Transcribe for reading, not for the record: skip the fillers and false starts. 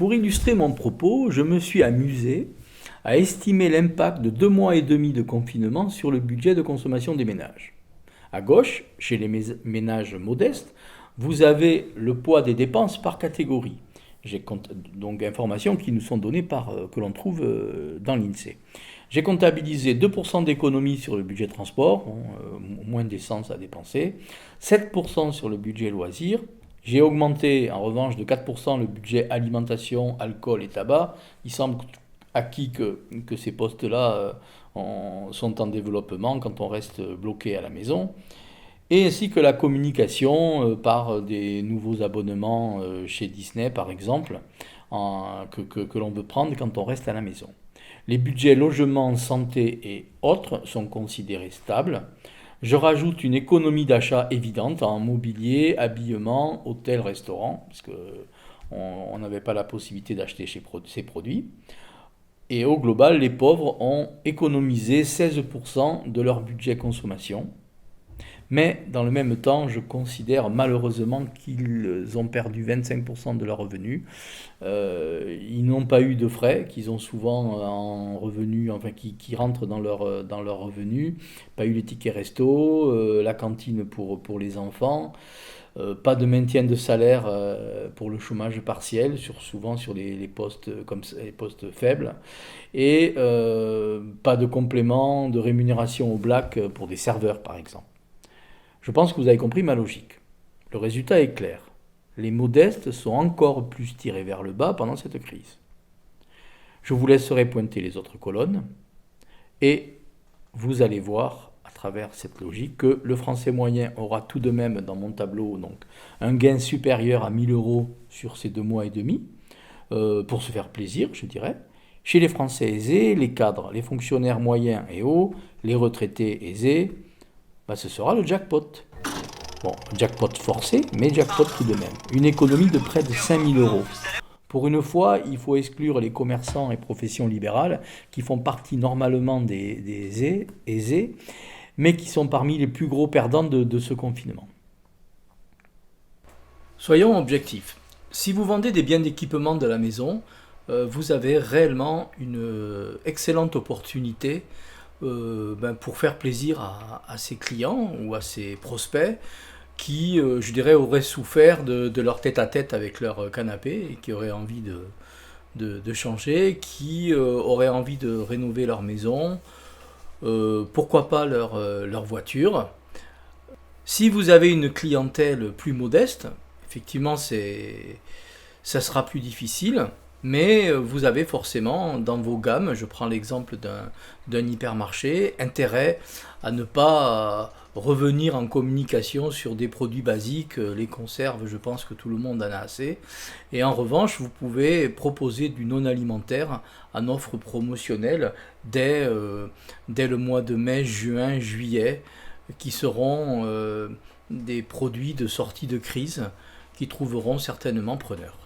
Pour illustrer mon propos, je me suis amusé à estimer l'impact de 2 mois et demi de confinement sur le budget de consommation des ménages. À gauche, chez les ménages modestes, vous avez le poids des dépenses par catégorie. J'ai donc informations qui nous sont données que l'on trouve dans l'INSEE. J'ai comptabilisé 2% d'économie sur le budget transport, moins d'essence à dépenser, 7% sur le budget loisirs. J'ai augmenté en revanche de 4% le budget alimentation, alcool et tabac. Il semble acquis que ces postes-là sont en développement quand on reste bloqué à la maison. Et ainsi que la communication par des nouveaux abonnements chez Disney par exemple, que l'on veut prendre quand on reste à la maison. Les budgets logement, santé et autres sont considérés stables. Je rajoute une économie d'achat évidente en mobilier, habillement, hôtel, restaurant, parce qu'on n'avait pas la possibilité d'acheter ces produits. Et au global, les pauvres ont économisé 16% de leur budget consommation. Mais dans le même temps, je considère malheureusement qu'ils ont perdu 25% de leurs revenus. Ils n'ont pas eu de frais, qu'ils ont souvent en revenus, enfin qui rentrent dans leur revenus. Pas eu les tickets resto, la cantine pour les enfants. Pas de maintien de salaire pour le chômage partiel, souvent sur les postes comme les postes faibles, et pas de complément de rémunération au black pour des serveurs par exemple. Je pense que vous avez compris ma logique. Le résultat est clair. Les modestes sont encore plus tirés vers le bas pendant cette crise. Je vous laisserai pointer les autres colonnes et vous allez voir à travers cette logique que le français moyen aura tout de même dans mon tableau donc, un gain supérieur à 1 000 € sur ces 2 mois et demi, pour se faire plaisir, je dirais. Chez les Français aisés, les cadres, les fonctionnaires moyens et hauts, les retraités aisés, ce sera le jackpot. Bon, jackpot forcé, mais jackpot tout de même. Une économie de près de 5 000 €. Pour une fois, il faut exclure les commerçants et professions libérales qui font partie normalement des aisés, mais qui sont parmi les plus gros perdants de ce confinement. Soyons objectifs. Si vous vendez des biens d'équipement de la maison, vous avez réellement une excellente opportunité pour faire plaisir à ses clients ou à ses prospects qui, je dirais, auraient souffert de leur tête-à-tête avec leur canapé et qui auraient envie de changer, qui auraient envie de rénover leur maison, pourquoi pas leur voiture. Si vous avez une clientèle plus modeste, effectivement, ça sera plus difficile. Mais vous avez forcément dans vos gammes, je prends l'exemple d'un hypermarché, intérêt à ne pas revenir en communication sur des produits basiques, les conserves, je pense que tout le monde en a assez. Et en revanche, vous pouvez proposer du non alimentaire en offre promotionnelle dès le mois de mai, juin, juillet, qui seront des produits de sortie de crise qui trouveront certainement preneurs.